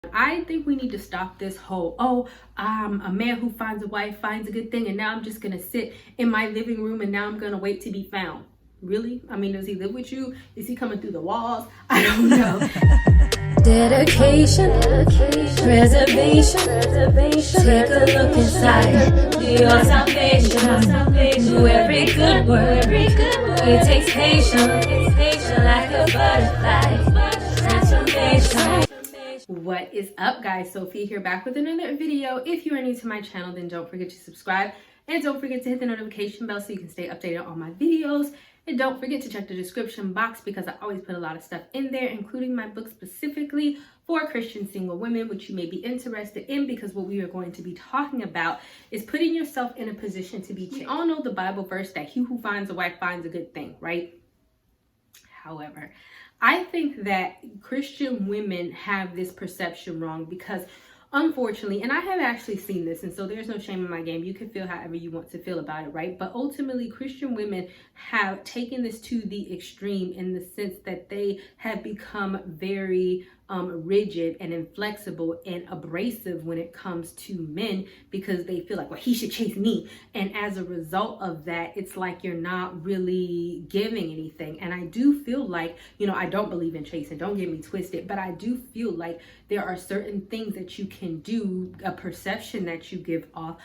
I think we need to stop this whole, a man who finds a wife finds a good thing, and now I'm just gonna sit in my living room and now I'm gonna wait to be found. Really? I mean, does he live with you? Is he coming through the walls? I don't know. Dedication, preservation, take a look inside your salvation. Do every good work, it takes patience, like a butterfly, transformation. What is up, guys? Sophie here, back with another video. If you are new to my channel, then don't forget to subscribe and don't forget to hit the notification bell so you can stay updated on my videos. And don't forget to check the description box because I always put a lot of stuff in there, including my book specifically for Christian single women, which you may be interested in, because what we are going to be talking about is putting yourself in a position to be changed. We all know the Bible verse that he who finds a wife finds a good thing, right? However, I think that Christian women have this perception wrong because, unfortunately, and I have actually seen this, and so there's no shame in my game. You can feel however you want to feel about it, right? But ultimately, Christian women have taken this to the extreme in the sense that they have become very rigid and inflexible and abrasive when it comes to men because they feel like, well, he should chase me. And as a result of that, it's like you're not really giving anything. And I do feel like, I don't believe in chasing, don't get me twisted, but I do feel like there are certain things that you can do, a perception that you give off,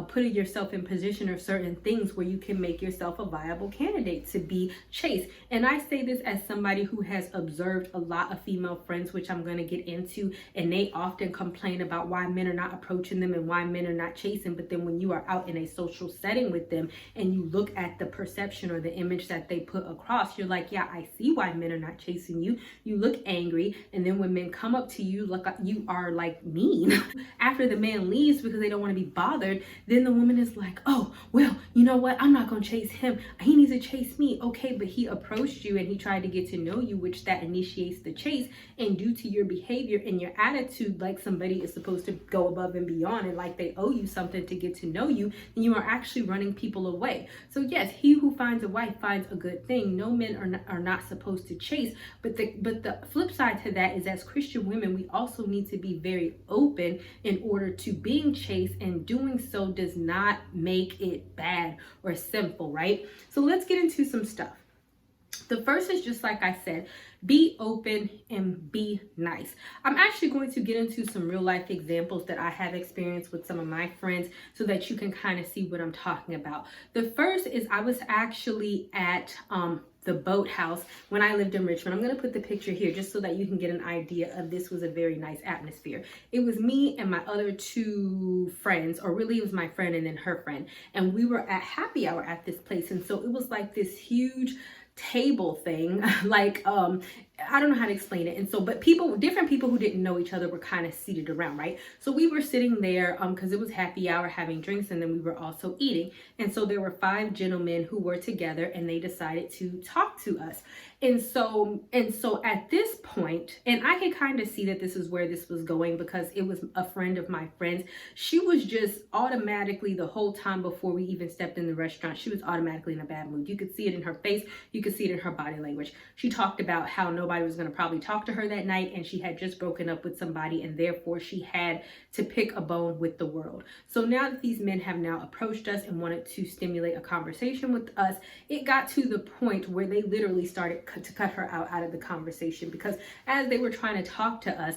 putting yourself in position of certain things where you can make yourself a viable candidate to be chased. And I say this as somebody who has observed a lot of female friends, which I'm going to get into, and they often complain about why men are not approaching them and why men are not chasing. But then when you are out in a social setting with them and you look at the perception or the image that they put across, you're like, yeah, I see why men are not chasing you. You look angry, and then when men come up to you, look, you are like mean. After the man leaves because they don't want to be bothered, then the woman is like, oh, well, you know what? I'm not going to chase him. He needs to chase me. Okay, but he approached you and he tried to get to know you, which that initiates the chase. And due to your behavior and your attitude, like somebody is supposed to go above and beyond and like they owe you something to get to know you, then you are actually running people away. So yes, he who finds a wife finds a good thing. No men are not supposed to chase. But the flip side to that is, as Christian women, we also need to be very open in order to being chased, and doing so does not make it bad or sinful, right? So let's get into some stuff. The first is, just like I said, be open and be nice. I'm actually going to get into some real life examples that I have experienced with some of my friends so that you can kind of see what I'm talking about. The first is, I was actually at the boathouse when I lived in Richmond. I'm going to put the picture here just so that you can get an idea of this. Was a very nice atmosphere. It was me and my other two friends, or really it was my friend and then her friend, and we were at happy hour at this place. And so it was like this huge table thing, like I don't know how to explain it. And so, but different people who didn't know each other were kind of seated around, right? So we were sitting there because it was happy hour, having drinks, and then we were also eating. And so there were 5 gentlemen who were together, and they decided to talk to us. And so at this point, and I could kind of see that this is where this was going because it was a friend of my friend's. She was just automatically, the whole time before we even stepped in the restaurant, she was automatically in a bad mood. You could see it in her face. You could see it in her body language. She talked about how nobody was going to probably talk to her that night, and she had just broken up with somebody, and therefore she had to pick a bone with the world. So now that these men have now approached us and wanted to stimulate a conversation with us, it got to the point where they literally started to cut her out of the conversation, because as they were trying to talk to us,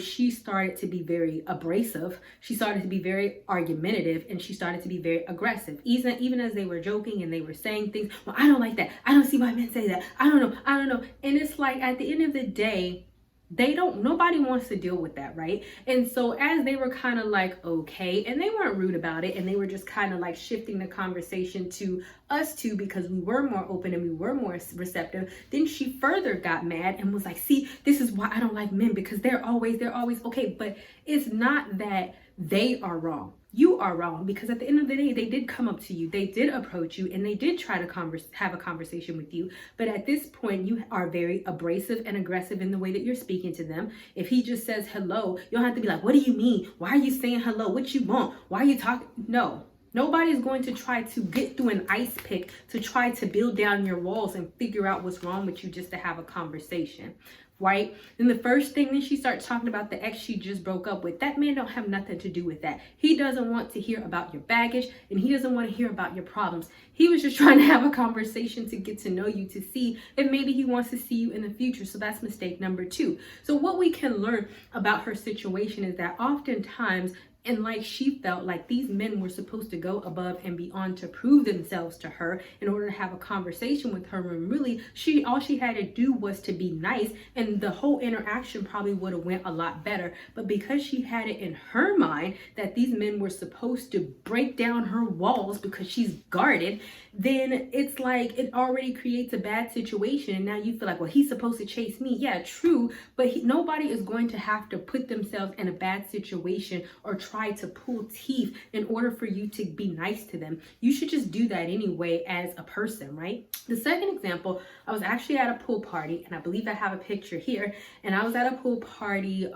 she started to be very abrasive. She started to be very argumentative, and she started to be very aggressive. Even as they were joking and they were saying things, well, I don't like that. I don't see why men say that. I don't know. And it's like, at the end of the day, nobody wants to deal with that, right? And so as they were kind of like, okay, and they weren't rude about it, and they were just kind of like shifting the conversation to us two because we were more open and we were more receptive, then she further got mad and was like, see, this is why I don't like men, because they're always okay. But it's not that they are wrong. You are wrong, because at the end of the day, they did come up to you, they did approach you, and they did try to have a conversation with you. But at this point, you are very abrasive and aggressive in the way that you're speaking to them. If he just says hello, you don't have to be like, what do you mean? Why are you saying hello? What you want? Why are you talking? No. Nobody's going to try to get through an ice pick to try to build down your walls and figure out what's wrong with you just to have a conversation. right? Then the first thing, then she starts talking about the ex she just broke up with. That man don't have nothing to do with that. He doesn't want to hear about your baggage, and he doesn't want to hear about your problems. He was just trying to have a conversation to get to know you, to see if maybe he wants to see you in the future. So that's mistake number 2. So what we can learn about her situation is that oftentimes, and like she felt like these men were supposed to go above and beyond to prove themselves to her in order to have a conversation with her, when really all she had to do was to be nice, and the whole interaction probably would have went a lot better. But because she had it in her mind that these men were supposed to break down her walls because she's guarded, then it's like it already creates a bad situation. And now you feel like, well, he's supposed to chase me. Yeah, true. But nobody is going to have to put themselves in a bad situation or try to pull teeth in order for you to be nice to them. You should just do that anyway as a person, right? The second example, I was actually at a pool party, and I believe I have a picture here. And I was at a pool party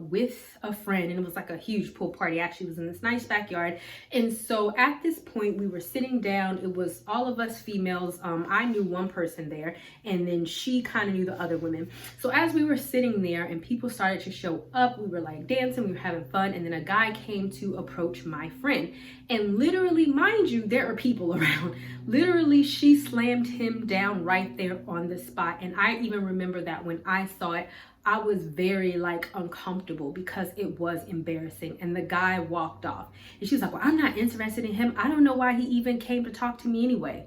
with a friend, and it was like a huge pool party. Actually, it was in this nice backyard. And so at this point, we were sitting down. It was all of us females. I knew one person there, and then she kind of knew the other women. So as we were sitting there and people started to show up, we were like dancing, we were having fun, and then a guy came to approach my friend. And literally, mind you, there are people around. Literally, she slammed him down right there on the spot. And I even remember that when I saw it, I was very uncomfortable because it was embarrassing. And the guy walked off. And she was like, well, I'm not interested in him. I don't know why he even came to talk to me anyway.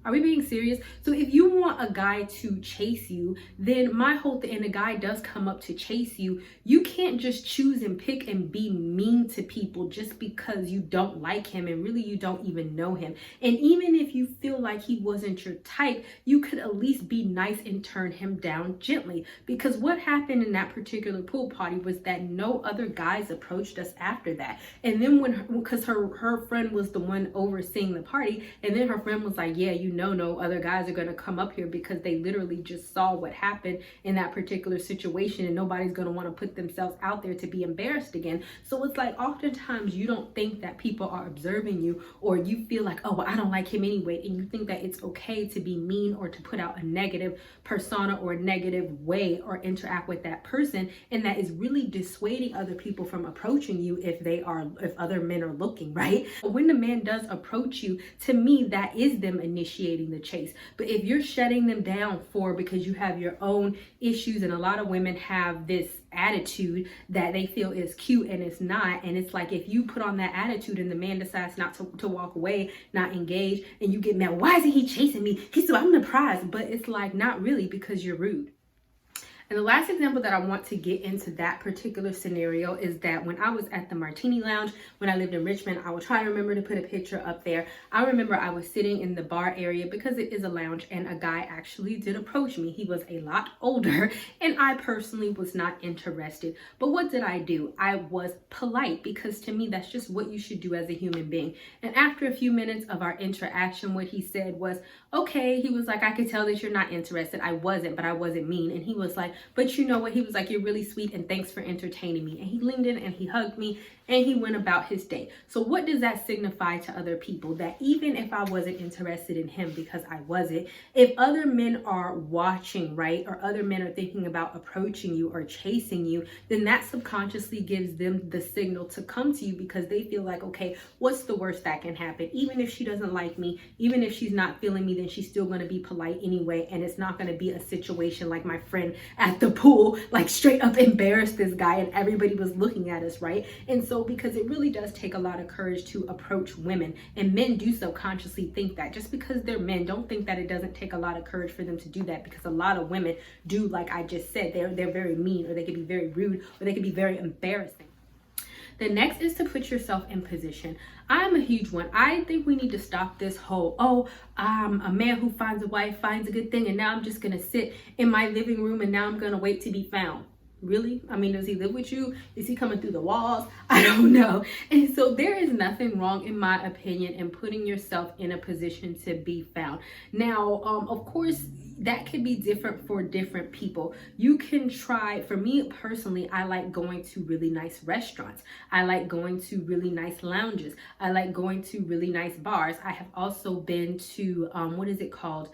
Are we being serious? So if you want a guy to chase you, then my whole thing, and a guy does come up to chase you, you can't just choose and pick and be mean to people just because you don't like him and really you don't even know him. And even if you feel like he wasn't your type, you could at least be nice and turn him down gently. Because what happened in that particular pool party was that no other guys approached us after that. And then because her friend was the one overseeing the party, and then her friend was like, yeah, no other guys are going to come up here, because they literally just saw what happened in that particular situation, and nobody's going to want to put themselves out there to be embarrassed again. So it's like oftentimes you don't think that people are observing you, or you feel like, oh, well, I don't like him anyway, and you think that it's okay to be mean or to put out a negative persona or a negative way or interact with that person, and that is really dissuading other people from approaching you if other men are looking, right? When the man does approach you, to me, that is them initiating the chase. But if you're shutting them down because you have your own issues, and a lot of women have this attitude that they feel is cute and it's not, and it's like if you put on that attitude and the man decides not to walk away, not engage, and you get mad, why isn't he chasing me? He's so, I'm the prize. But it's like, not really, because you're rude. And the last example that I want to get into that particular scenario is that when I was at the Martini Lounge, when I lived in Richmond, I will try to remember to put a picture up there. I remember I was sitting in the bar area because it is a lounge, and a guy actually did approach me. He was a lot older, and I personally was not interested. But what did I do? I was polite, because to me, that's just what you should do as a human being. And after a few minutes of our interaction, what he said was, okay, he was like, I could tell that you're not interested. I wasn't, but I wasn't mean. And he was like, but you know what? He was like, you're really sweet, and thanks for entertaining me. And he leaned in and he hugged me, and he went about his day. So what does that signify to other people? That even if I wasn't interested in him, because I wasn't, if other men are watching, right, or other men are thinking about approaching you or chasing you, then that subconsciously gives them the signal to come to you, because they feel like, okay, what's the worst that can happen? Even if she doesn't like me, even if she's not feeling me, then she's still going to be polite anyway, and it's not going to be a situation like my friend at the pool, like straight up embarrassed this guy and everybody was looking at us, right? And so because it really does take a lot of courage to approach women, and men do subconsciously think that. Just because they're men, don't think that it doesn't take a lot of courage for them to do that, because a lot of women do, like I just said, they're very mean, or they can be very rude, or they can be very embarrassing. The next is to put yourself in position. I'm a huge one. I think we need to stop this whole, a man who finds a wife finds a good thing, and now I'm just going to sit in my living room and now I'm going to wait to be found. Really? I mean, does he live with you? Is he coming through the walls? I don't know. And so there is nothing wrong, in my opinion, in putting yourself in a position to be found. Now, of course, that could be different for different people. You can try, for me personally, I like going to really nice restaurants. I like going to really nice lounges. I like going to really nice bars. I have also been to, what is it called?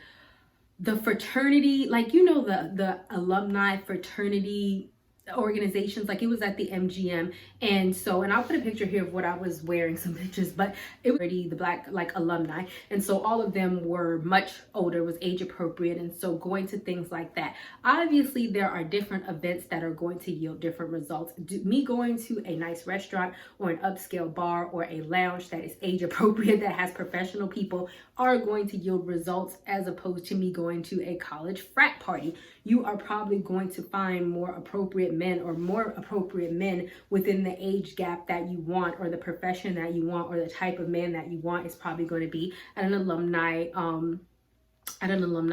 the fraternity, like, you know, the alumni fraternity organizations, like it was at the MGM. And so, and I'll put a picture here of what I was wearing, some pictures, but it was already the black like alumni, and so all of them were much older, was age appropriate. And so going to things like that, obviously there are different events that are going to yield different results. Me going to a nice restaurant or an upscale bar or a lounge that is age appropriate, that has professional people, are going to yield results, as opposed to me going to a college frat party. You are probably going to find more appropriate men, or more appropriate men within the age gap that you want, or the profession that you want, or the type of man that you want is probably going to be at an alumni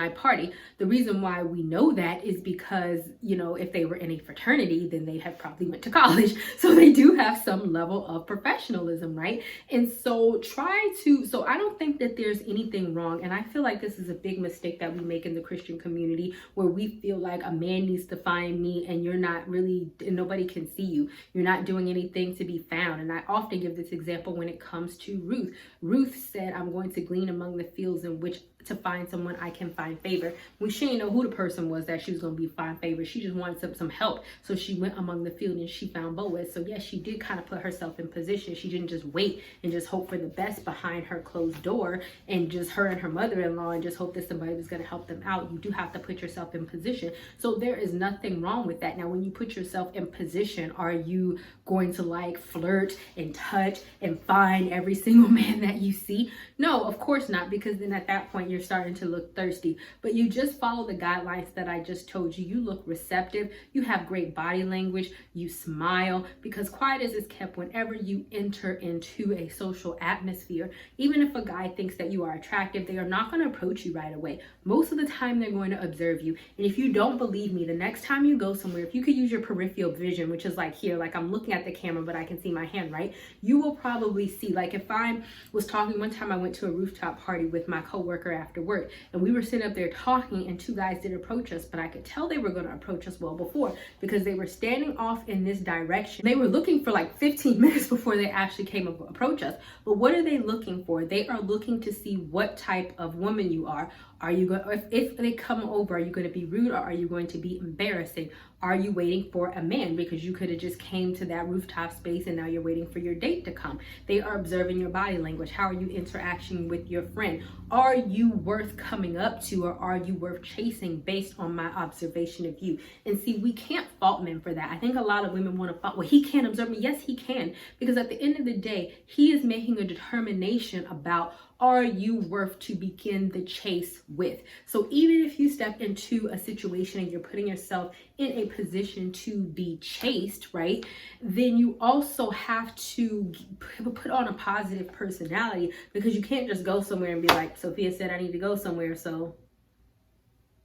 party. The reason why we know that is because, you know, if they were in a fraternity, then they have probably went to college. So they do have some level of professionalism, right? And so so I don't think that there's anything wrong. And I feel like this is a big mistake that we make in the Christian community, where we feel like a man needs to find me and you're not really, and nobody can see you. You're not doing anything to be found. And I often give this example when it comes to Ruth. Ruth said, I'm going to glean among the fields in which to find someone I can find favor. When she didn't know who the person was that she was going to be find favor, she just wanted some help. So she went among the field and she found Boaz. So yes, she did kind of put herself in position. She didn't just wait and just hope for the best behind her closed door, and just her and her mother-in-law, and just hope that somebody was going to help them out. You do have to put yourself in position. So there is nothing wrong with that. Now, when you put yourself in position, are you going to like flirt and touch and find every single man that you see? No, of course not, because then at that point you're starting to look thirsty. But you just follow the guidelines that I just told you. You look receptive, you have great body language, you smile, because quiet as is kept whenever you enter into a social atmosphere. Even if a guy thinks that you are attractive, they are not going to approach you right away. Most of the time they're going to observe you. And if you don't believe me, the next time you go somewhere, if you could use your peripheral vision, which is like here, like I'm looking at the camera but I can see my hand, right? You will probably see, like if I was talking, one time I went to a rooftop party with my coworker after work, and we were sitting up there talking, and two guys did approach us, but I could tell they were going to approach us well before, because they were standing off in this direction. They were looking for like 15 minutes before they actually came to approach us. But what are they looking for? They are looking to see what type of woman you are. Are you going, if they come over, are you going to be rude, or are you going to be embarrassing? Are you waiting for a man? Because you could have just came to that rooftop space and now you're waiting for your date to come. They are observing your body language. How are you interacting with your friend? Are you worth coming up to, or are you worth chasing based on my observation of you? And see, we can't fault men for that. I think a lot of women want to fault, well, he can't observe me. Yes, he can, because at the end of the day, he is making a determination about, are you worth to begin the chase with? So even if you step into a situation and you're putting yourself in a position to be chased, right, then you also have to put on a positive personality, because you can't just go somewhere and be like, Sophia said I need to go somewhere, so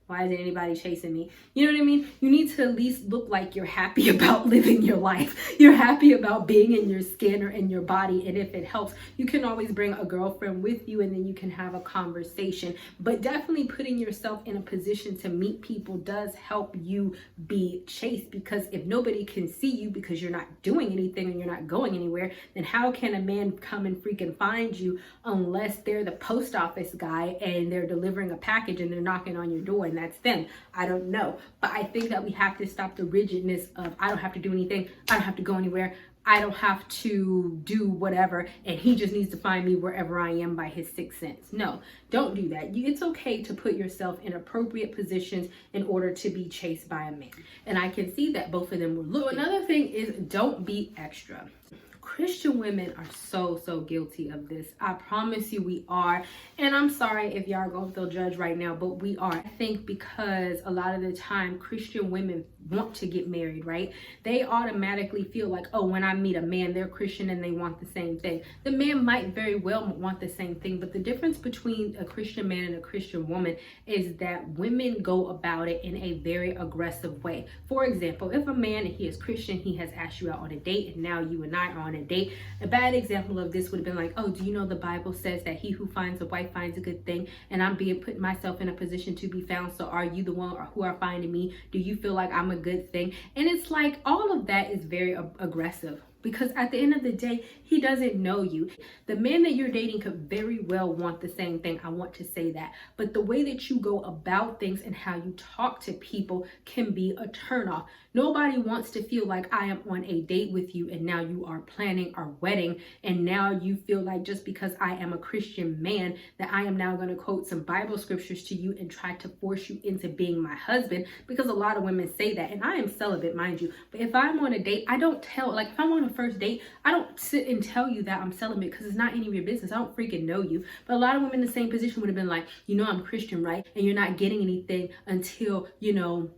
why isn't anybody chasing me? You know what I mean? You need to at least look like you're happy about living your life. You're happy about being in your skin or in your body. And if it helps, you can always bring a girlfriend with you, and then you can have a conversation. But definitely putting yourself in a position to meet people does help you be chased, because if nobody can see you because you're not doing anything and you're not going anywhere, then how can a man come and freaking find you unless they're the post office guy and they're delivering a package and they're knocking on your door and that's them? I don't know. But I think that we have to stop the rigidness of, I don't have to do anything, I don't have to go anywhere, I don't have to do whatever, and he just needs to find me wherever I am by his sixth sense. No, don't do that. It's okay to put yourself in appropriate positions in order to be chased by a man. And I can see that both of them were looking. So another thing is, don't be extra. Christian women are so guilty of this. I promise you we are. And I'm sorry if y'all are going to feel judged right now, but we are. I think because a lot of the time Christian women want to get married, right? They automatically feel like, oh, when I meet a man, they're Christian and they want the same thing. The man might very well want the same thing, but the difference between a Christian man and a Christian woman is that women go about it in a very aggressive way. For example, if a man, and he is Christian, he has asked you out on a date, and now you and I are on a date. A bad example of this would have been like, oh, do you know the Bible says that he who finds a wife finds a good thing, and I'm putting myself in a position to be found, so are you the one who are finding me? Do you feel like I'm a good thing? And it's like, all of that is very aggressive. Because at the end of the day, he doesn't know you. The man that you're dating could very well want the same thing. I want to say that. But the way that you go about things and how you talk to people can be a turnoff. Nobody wants to feel like I am on a date with you and now you are planning our wedding, and now you feel like just because I am a Christian man that I am now going to quote some Bible scriptures to you and try to force you into being my husband, because a lot of women say that. And I am celibate, mind you. But if I'm on a date, I don't tell, like if I'm on a first date, I don't sit and tell you that I'm celibate because it's not any of your business. I don't freaking know you. But a lot of women in the same position would have been like, you know, I'm Christian, right? And you're not getting anything until, you know,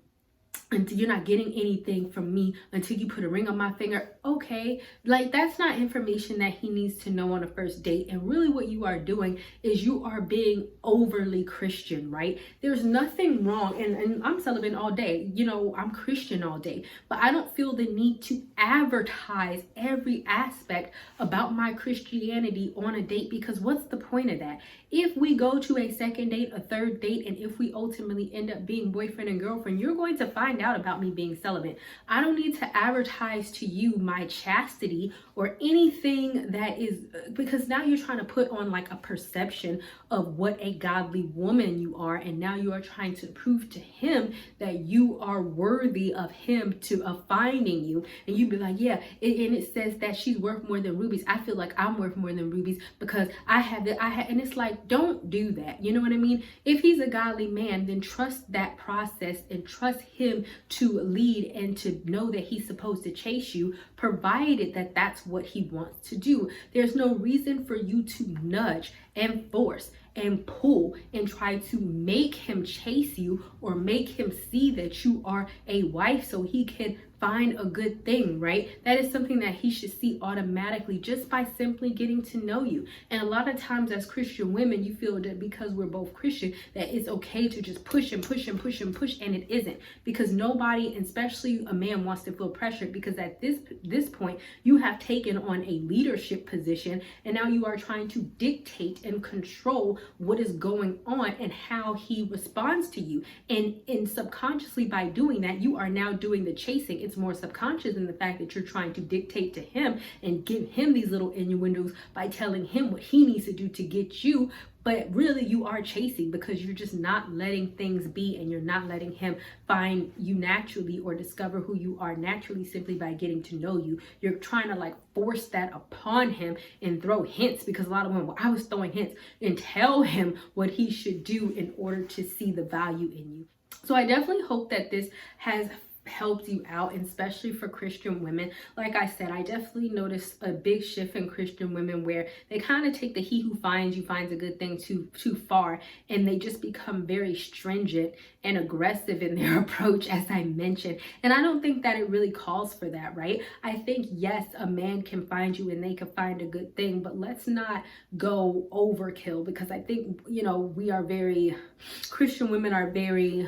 until you're not getting anything from me until you put a ring on my finger. Okay, like that's not information that he needs to know on a first date. And really what you are doing is you are being overly Christian, right? There's nothing wrong, and I'm celibate all day, you know, I'm Christian all day, but I don't feel the need to advertise every aspect about my Christianity on a date, because what's the point of that? If we go to a second date, a third date, and if we ultimately end up being boyfriend and girlfriend, you're going to find out about me being celibate. I don't need to advertise to you my chastity or anything that is, because now you're trying to put on like a perception of what a godly woman you are, and now you are trying to prove to him that you are worthy of him of finding you. And you be like, yeah, and it says that she's worth more than rubies. I feel like I'm worth more than rubies because I have it. And it's like, don't do that. You know what I mean? If he's a godly man, then trust that process and trust him to lead and to know that he's supposed to chase you, provided that that's what he wants to do. There's no reason for you to nudge and force and pull and try to make him chase you or make him see that you are a wife so he can find a good thing, right? That is something that he should see automatically just by simply getting to know you. And a lot of times as Christian women, you feel that because we're both Christian, that it's okay to just push and push and push and push, and it isn't. Because nobody, especially a man, wants to feel pressured, because at this point, you have taken on a leadership position, and now you are trying to dictate and control what is going on and how he responds to you. And subconsciously by doing that, you are now doing the chasing. It's more subconscious than the fact that you're trying to dictate to him and give him these little innuendos by telling him what he needs to do to get you. But really you are chasing, because you're just not letting things be, and you're not letting him find you naturally or discover who you are naturally simply by getting to know you. You're trying to like force that upon him and throw hints, because a lot of women, well, I was throwing hints, and tell him what he should do in order to see the value in you. So I definitely hope that this has helped you out, and especially for Christian women. Like I said, I definitely noticed a big shift in Christian women where they kind of take the he who finds you finds a good thing too far, and they just become very stringent and aggressive in their approach, as I mentioned. And I don't think that it really calls for that, right? I think, yes, a man can find you and they can find a good thing, but let's not go overkill, because I think, you know, Christian women are very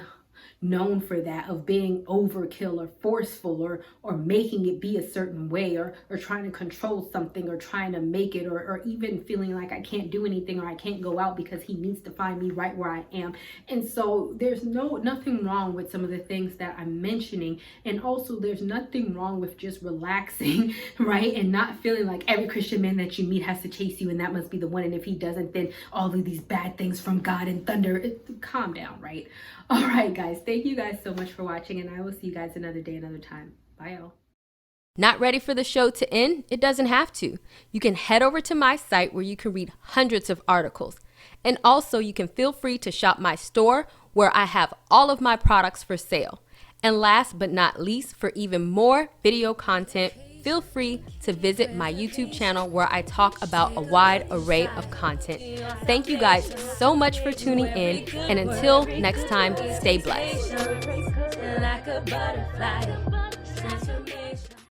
known for that, of being overkill or forceful or making it be a certain way, or trying to control something, or trying to make it, or even feeling like I can't do anything or I can't go out because he needs to find me right where I am. And so there's nothing wrong with some of the things that I'm mentioning, and also there's nothing wrong with just relaxing, right? And not feeling like every Christian man that you meet has to chase you and that must be the one, and if he doesn't, then all of these bad things from God and thunder. Calm down, right? All right, guys, thank you guys so much for watching, and I will see you guys another day, another time. Bye, y'all. Not ready for the show to end? It doesn't have to. You can head over to my site where you can read hundreds of articles. And also you can feel free to shop my store where I have all of my products for sale. And last but not least, for even more video content, feel free to visit my YouTube channel where I talk about a wide array of content. Thank you guys so much for tuning in, and until next time, stay blessed. Like a butterfly.